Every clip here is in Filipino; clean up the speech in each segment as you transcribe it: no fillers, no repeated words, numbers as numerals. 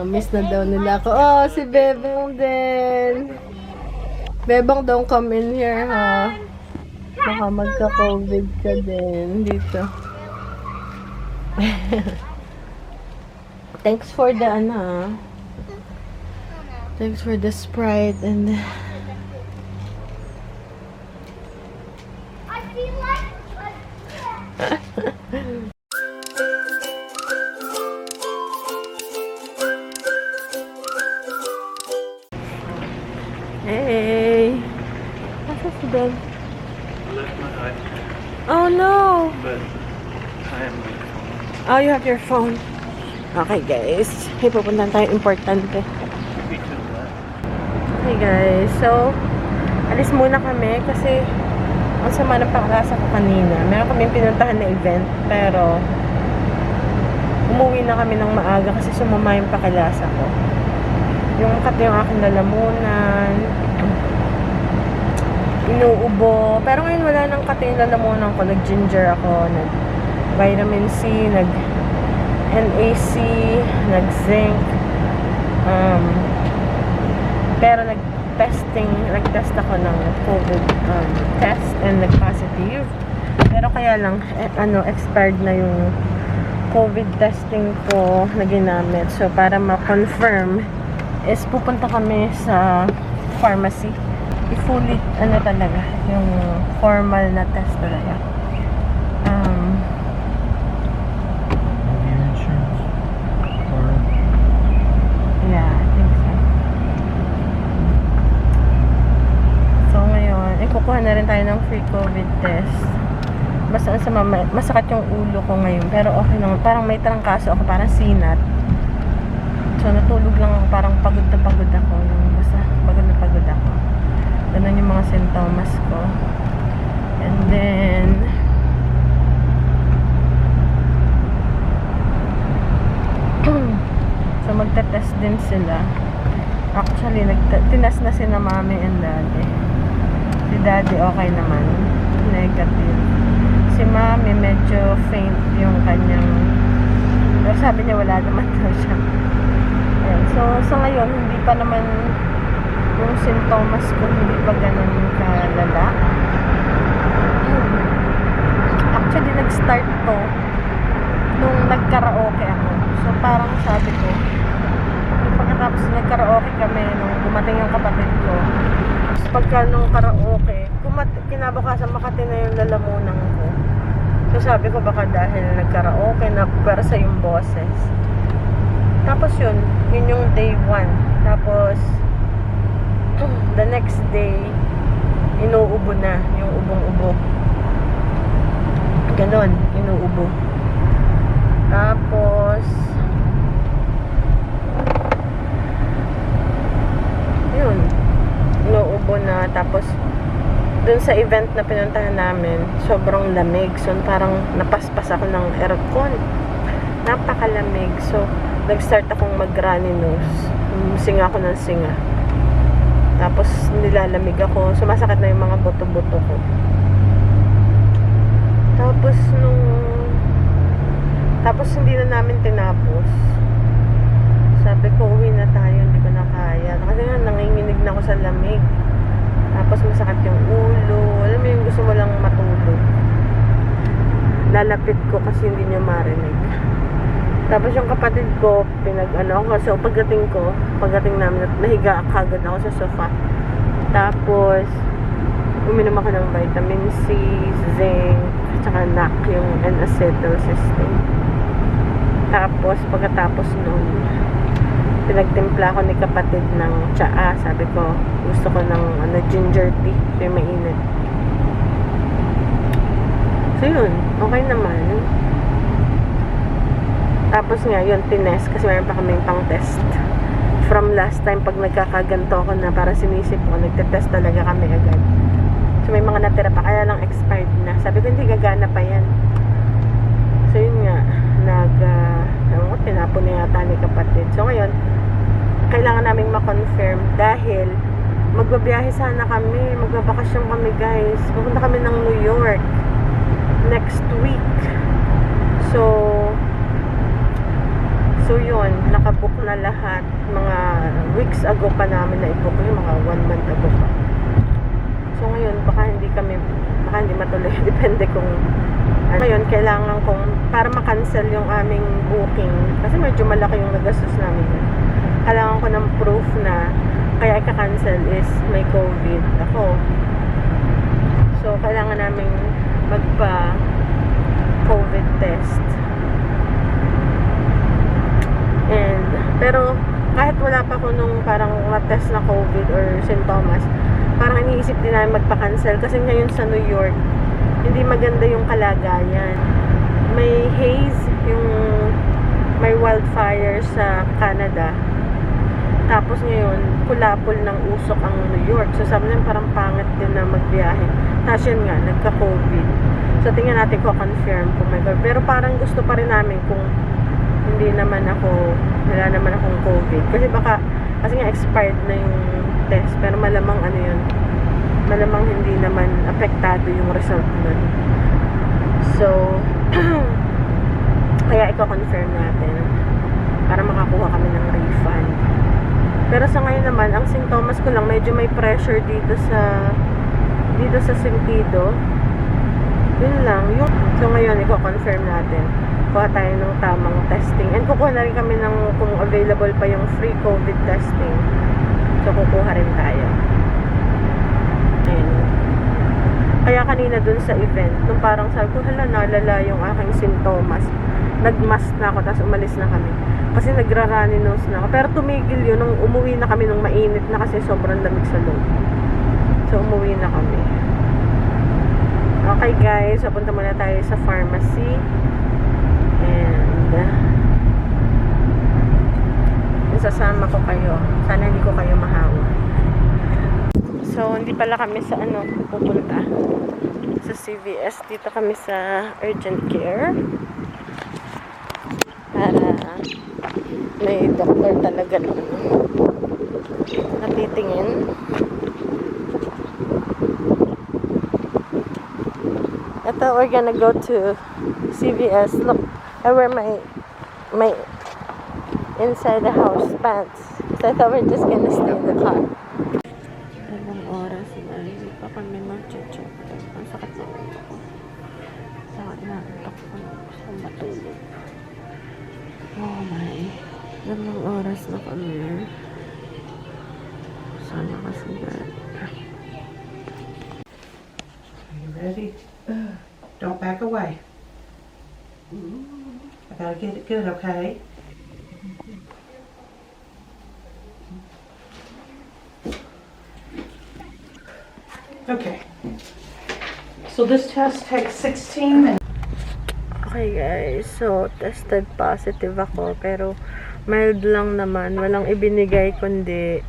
Miss na daw nila ako. Oh, si Bebang din. Bebang, don't come in here, ha? Baka magka-COVID ka din dito. Thanks for the, thanks for the Sprite and... I feel like Hey! Nasa si Ben? I left my iPad, Oh no! but I am my phone. Oh, you have your phone. Okay guys, hey, pupuntahan tayo importante. Because of that. Hey guys, so alis muna kami kasi ang sama ng paklasa ko kanina. Meron kaming pinuntahan na event pero umuwi na kami ng maaga kasi sumama yung pakilasa ko. Yung kati yung aking lalamunan, inuubo. Pero ngayon wala nang kati yung lalamunan ko. Nag-ginger ako, nag-vitamin C, nag-NAC, nag-zinc. Pero nag-test ako ng COVID test and nag-positive. Pero kaya lang, expired na yung COVID testing ko na ginamit. So, para ma-confirm, is pupunta kami sa pharmacy. I-fully, talaga, yung formal na test talaga. Your insurance. Or Yeah, I think so. So, ngayon, kukuha na rin tayo ng free COVID test. Basta masakit yung ulo ko ngayon. Pero okay naman. Parang may trangkaso ako, parang sinat. So, natulog lang ako. Parang pagod na pagod ako. Basta pagod na pagod ako. Ganun yung mga sintomas ko. And then, so, magte-test din sila. Actually, tinas na si na mami and daddy. Si daddy okay naman. Negative. Si mami medyo faint yung kanyang... Pero sabi niya wala naman daw siya. Ayan. So, sa ngayon, hindi pa naman yung sintomas ko, hindi pa ganun kalala. Actually, nag-start to nung nag-karaoke ako. So, parang sabi ko, pagkatapos nag-karaoke kami, nung dumating yung kapatid ko, pagka nung karaoke, kinabukasan makati na yung lalamunan ko. So, sabi ko baka dahil nag-karaoke, napersa yung boses. Tapos yun yung day 1. Tapos, the next day, inuubo na, yung ubong-ubo. Ganon, inuubo. Tapos, yun, inuubo na. Tapos, dun sa event na pinuntahan namin, sobrang lamig. So, parang napaspas ako ng aircon. Napakalamig. So, nag-start akong mag-runny nose. Singa ako ng singa. Tapos, nilalamig ako. Sumasakit na yung mga buto-buto ko. Tapos, hindi na namin tinapos. Sabi ko, uwi na tayo. Hindi ko na kaya. Kasi nga, nanginginig na ako sa lamig. Tapos, masakit yung ulo. Alam mo yung gusto mo lang matulog. Lalapit ko kasi hindi niya marinig. Tapos yung kapatid ko, so pagdating namin, nahiga kagad ako sa sofa. Tapos, uminom ako ng vitamin C, zinc, tsaka NAC, yung N-acetylcysteine. Tapos, pagkatapos nun, pinagtimpla ko ni kapatid ng tsaa. Sabi ko, gusto ko ng ginger tea, so yung mainit. So yun, okay naman. Tapos nga yun, tinest kasi mayroon pa kaming pang test from last time. Pag nagkakaganto ako na para sinisip ko, nagtetest talaga kami agad. So may mga natira pa, kaya lang expired na. Sabi ko, hindi gagana pa yan. So yun nga, tinapon na yata ni kapatid. So ngayon, kailangan naming ma-confirm dahil magbabiyahe sana kami, magbabakasyon kami guys. Pupunta kami ng New York next week. So So yun, nakabook na lahat. Mga weeks ago pa namin na i-book yung mga 1 month ago pa. So ngayon, baka hindi matuloy. Depende kung ngayon, kailangan kong, para makancel yung aming booking, kasi medyo malaki yung nagastos namin. Kailangan ko ng proof na kaya ika-cancel is may COVID ako. So, kailangan namin magpa-COVID test. Pero, kahit wala pa ko nung parang na-test na COVID or sintomas, parang iniisip din namin magpa-cancel. Kasi ngayon sa New York, hindi maganda yung kalagayan. May haze, may wildfire sa Canada. Tapos ngayon, kulapol ng usok ang New York. So sabi namin parang pangit din na magbiyahe. Tapos yun nga, nagka-COVID. So tingnan natin ko confirm kung may COVID. Pero parang gusto pa rin namin kung wala naman akong COVID. Kasi nga expired na yung test. Pero malamang malamang hindi naman apektado yung result nun. So, kaya i-confirm natin para makakuha kami ng refund. Pero sa ngayon naman, ang sintomas ko lang, medyo may pressure dito sa sentido. Yun lang. So ngayon, i-confirm natin. Kuha tayo ng tamang testing. And kukuha na rin kami kung available pa yung free COVID testing. So kukuha rin tayo. Kaya kanina dun sa event, nung parang sabi ko, nalala yung aking sintomas. Nag-mask na ako, tapos umalis na kami. Kasi nagra-runny nose na ako. Pero tumigil yun, nung umuwi na kami nung mainit na kasi sobrang lamig sa loob. So, umuwi na kami. Okay guys, papunta muna tayo sa pharmacy. And, isasama ko kayo. Sana hindi ko kayo mahawa. So, hindi pala kami sa pupunta. Sa CVS. Dito kami sa urgent care. Para may doktor talaga natitingin. Ito, we're gonna go to CVS. Look, I wear my inside the house pants. So I thought we're just gonna stay in the car. Oras na hindi pa kami mag-check. Ang sakit na ulo ko. Sakit na ulo ko. Gusto matulog. Oh my. 2 oras na kami. Sana kasi bad. Are you ready? Don't back away. I gotta get it good, okay? Okay. So this test takes 16 minutes. Okay guys, so tested positive ako pero mild lang naman, walang ibinigay kundi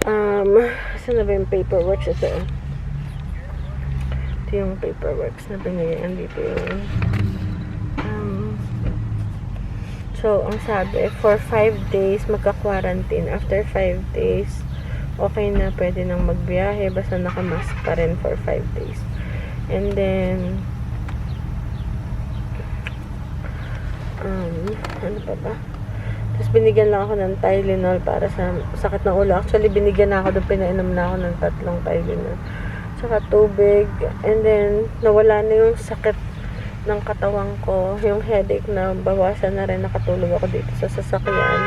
saan na ba yung paperwork? Ito yung paperwork na binigay, andito yung so ang sabi for 5 days magka-quarantine, after 5 days okay na, pwede nang magbiyahe basta nakamask pa rin for 5 days. And then ano pa ba? Tapos binigyan lang ako ng Tylenol para sa sakit ng ulo. Actually binigyan na ako doon, pinainom na ako ng 3 Tylenol. Tsaka tubig. And then nawala na yung sakit ng katawan ko. Yung headache na bawasan na rin. Nakatulog ako dito sa sasakyan.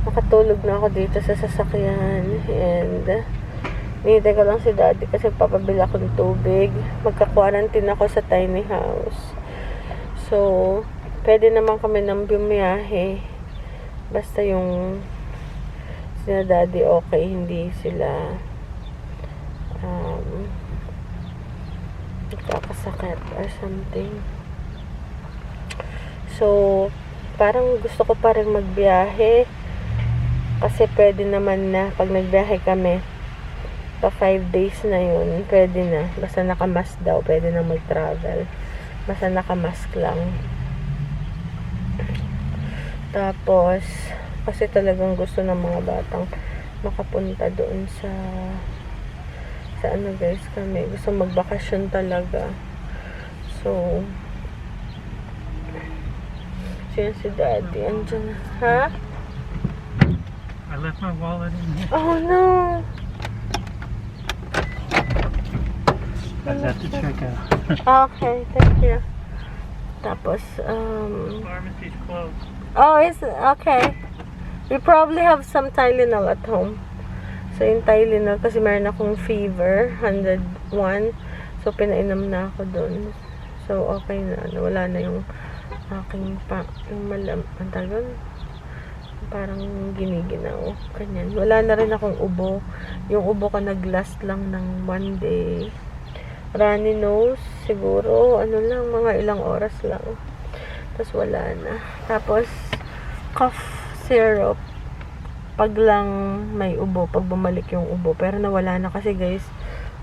Nakatulog na ako dito sa sasakyan. And hinihintay ko lang si daddy kasi papabili ako ng tubig. Magka-quarantine ako sa tiny house. So, pwede naman kami nang bumiyahe. Basta yung sila daddy okay, hindi sila nagkakasakit or something. So, parang gusto ko pa rin magbiyahe kasi pwede naman na pag nagbiyahe kami pa 5 days na yun, pwede na. Basta nakamask daw, pwede na mag-travel. Basta nakamask lang. Tapos, kasi talagang gusto ng mga batang makapunta doon sa ano guys kami. Gusto magbakasyon talaga. So, Yan si Daddy. Andyan. Ha? I left my wallet in here. Oh no! I was at the checkout. Okay, thank you. Tapos, Pharmacy's closed. oh, it's okay. We probably have some Tylenol at home. So, yung Tylenol, kasi meron akong fever, 101. So, pinainom na ako dun. So, okay na. Wala na yung aking yung ang tawag yun? Parang giniginaw. Ganyan. Wala na rin akong ubo. Yung ubo ko nag-last lang ng 1 day. Runny nose, siguro, ano lang, mga ilang oras lang. Tapos, wala na. Tapos, cough syrup pag lang may ubo, pag bumalik yung ubo. Pero nawala na kasi guys,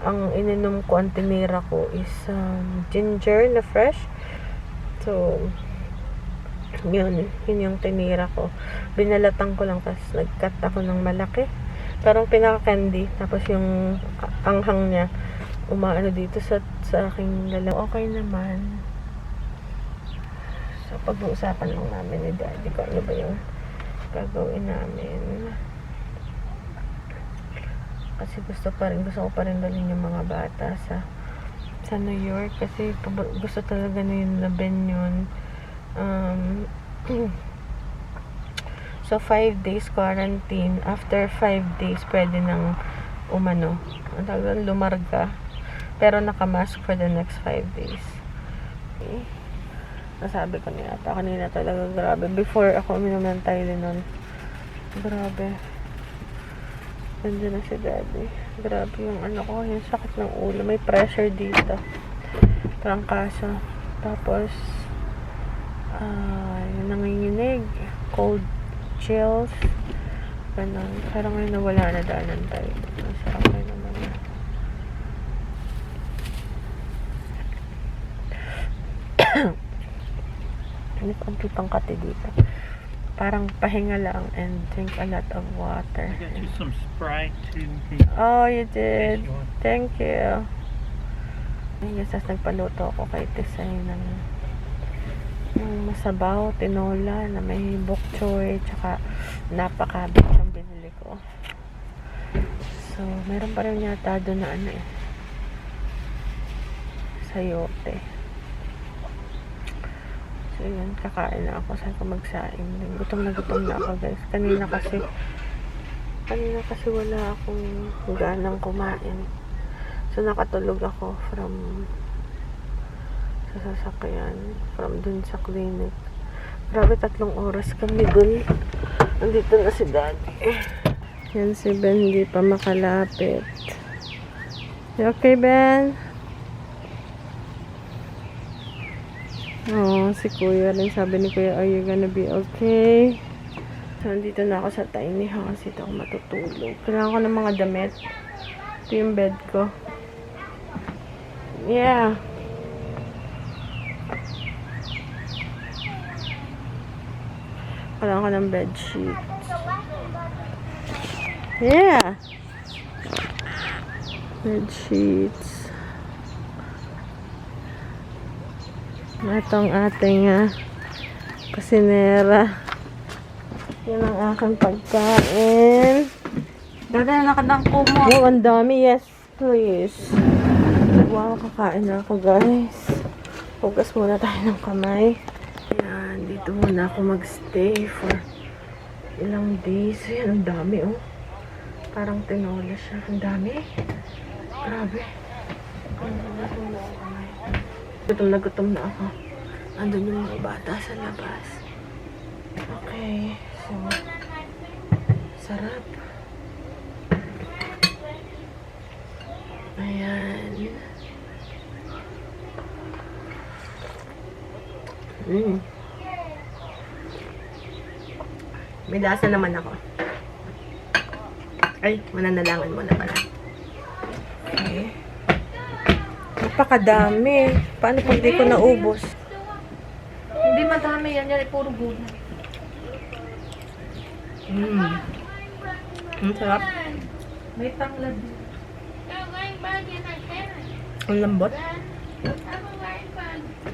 ang ininom ko, ang tinira ko is ginger na fresh. So, yun yung tinira ko. Binalatan ko lang, tapos nag-cut ako ng malaki. Parang pinaka-candy. Tapos yung anghang niya, umaano dito sa aking lalaw. Okay naman. So, pag-uusapan lang namin ni Daddy ko ano ba yung gagawin namin. Kasi gusto ko pa rin dalhin yung mga bata sa New York. Kasi gusto talaga na yun na Ben yun. So, 5 days quarantine. After 5 days, pwede nang umano. Ang tawag lumarga. Pero nakamask for the next 5 days. Okay. Nasabi ko niya pa kanina talaga, grabe. Before ako uminom ng Tylenol, grabe. Nandiyan na si Daddy. Grabe yung ano ko, yung sakit ng ulo. May pressure dito. Trangkaso. Tapos, yung nanginginig. Cold chills. Ganun. Pero ngayon nawala na daan ng Tylenol. So, okay naman na. Konti pang kati dito. Parang pahinga lang and drink a lot of water. I got you some Sprite too. Oh, you did. Thank you. Ayun, sas nagpaluto ako kay Tisay ng masabaw, tinola, na may bok choy, tsaka napakabit yung binili ko. So, meron pa rin yata doon na ano eh. Sayote. So, yun, kakain na ako. Saan ko magsaing? Gutom na ako, guys. Kanina kasi wala akong ganang kumain. So, nakatulog ako from sa sasakyan. From dun sa clinic. Grabe, 3 oras kami dun. Nandito na si Daddy. Yan si Ben, hindi pa makalapit. You okay, Ben? Oh, si Kuya rin. Sabi ni Kuya, are you gonna be okay? So, nandito na ako sa tiny house. Dito ako matutulog. Kailangan ko ng mga damit. Ito yung bed ko. Yeah. Kailangan ko ng bed sheets. Yeah. Bed sheets. Itong ating kusinera. Yan ang aking pagkain. Dada na nakadangko mo. Wow, ang dami. Yes, please. Wow, kakain na ako, guys. Hugas muna tayo ng kamay. Yan, dito muna ako magstay for ilang days. Yan, ang dami, oh. Parang tinola siya. Ang dami. Grabe. Hugas muna ako kamay. Gutom na ako. Andun yung mga bata sa labas. Okay. So, sarap. Ayan. May lasa naman ako. Ay, mananalangan mo na pala. Okay. Napakadami. Paano pag di ko naubos? Hindi madami yan. Yan ay puro gulay. Ang sarap. May tanglad din. Ang lambot.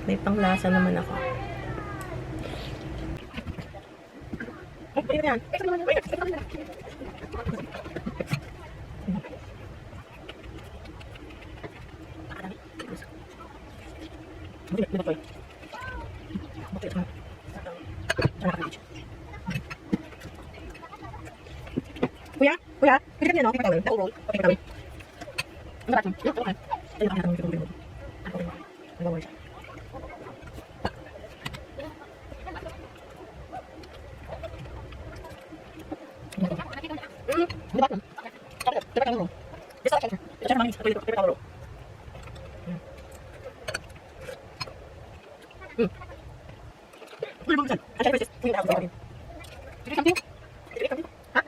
May panglasa naman ako. Ayun yan. Kuya, kuya, pwede ka niya, no? Pagkatawin, na-roll. Pagkatawin. Ang sarap, no? Okay. Ayun, ang sarap, no? Nag-worry siya. Di ba? Dapat ang roll. Bisa ka. Ito naman, ito dapat ang roll. Ano ba 'yan? Ano ba 'yan? Tingnan ako. Did you something? Did you something? Ha?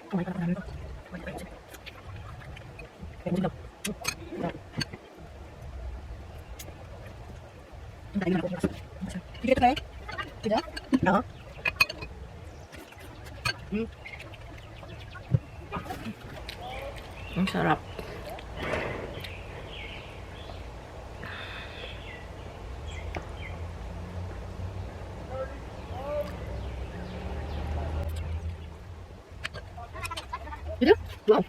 Oh my God, ano ito? Did you try? Did you? No. Ang sarap. Did you? Wow.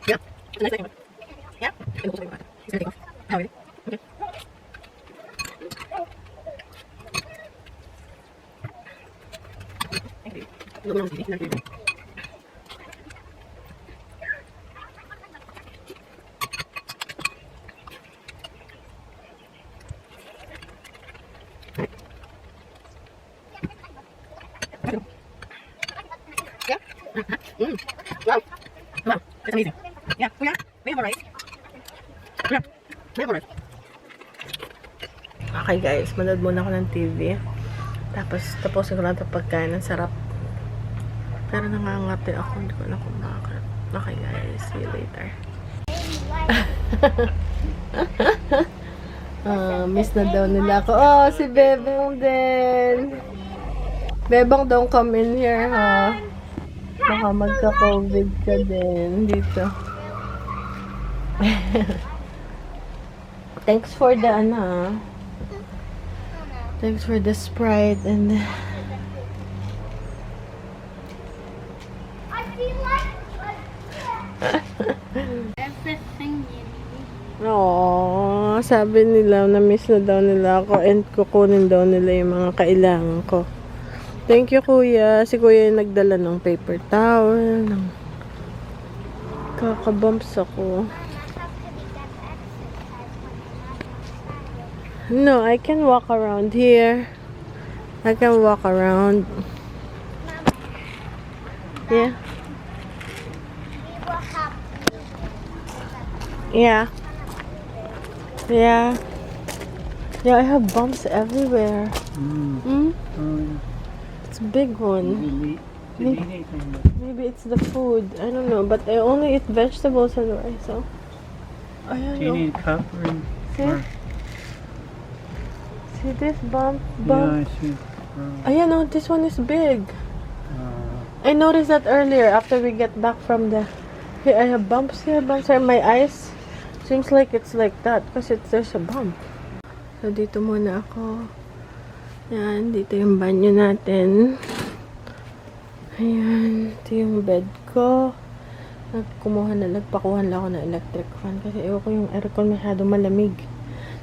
Yeah. It's a nice thing. Yeah. It's gonna take off. Oh, really? Okay. Thank you. No, no, no, no. Yeah. Wow. Wow. That's amazing. Yeah. Kuya, memorize. Yeah. Memorize. Okay guys, manood muna ako ng TV. Tapos tapusin ko lang ito pagkain. Ang sarap. Pero nangangati ako. Hindi ko na kung bakit. Okay guys, see you later. Miss na daw nila ako. Oh, si Bebang din. Bebang, don't come in here, ha? Baka magka-COVID ka din dito. Thanks for the, thanks for the Sprite and... I feel like everything you need. Oo, sabi nila, na-miss na daw nila ako and kukunin daw nila yung mga kailangan ko. Thank you, Kuya. Si Kuya yung nagdala ng paper towel, ng kakabumps ako. No, I can walk around here. I can walk around. Yeah. We will have Yeah. Yeah. Yeah, I have bumps everywhere. It's a big one. Maybe it's the food. I don't know. But I only eat vegetables and rice. So. I don't Do you know. need a cup or? See? or- See this bump? Yeah, I Bump? see. Ayan, oh, this one is big. Uh, I noticed that earlier after we get back from the... Here, I have bumps here. Bumps here. My eyes seems like it's like that because there's a bump. So, dito muna ako. Yan, dito yung banyo natin. Ayan, ito yung bed ko. Nagpakuhan lang ako ng electric fan kasi ewan ko yung aircon masyado malamig.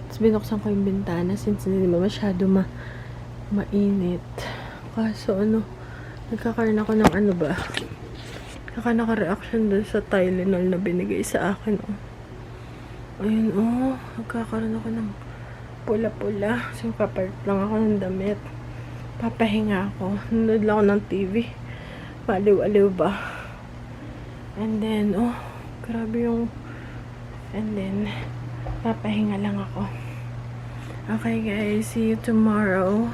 Tapos binuksan ko yung bintana since hindi naman masyado mainit. Kaso nagkakaroon ako ng nagkaka-reaction dun sa Tylenol na binigay sa akin. Ayun, nagkakaroon ako ng pula-pula. So, papalit lang ako ng damit. Papahinga ako. Nanood lang ako ng TV. Maliw-aliw ba? And then, grabe yung... And then, papahinga lang ako. Okay guys, see you tomorrow.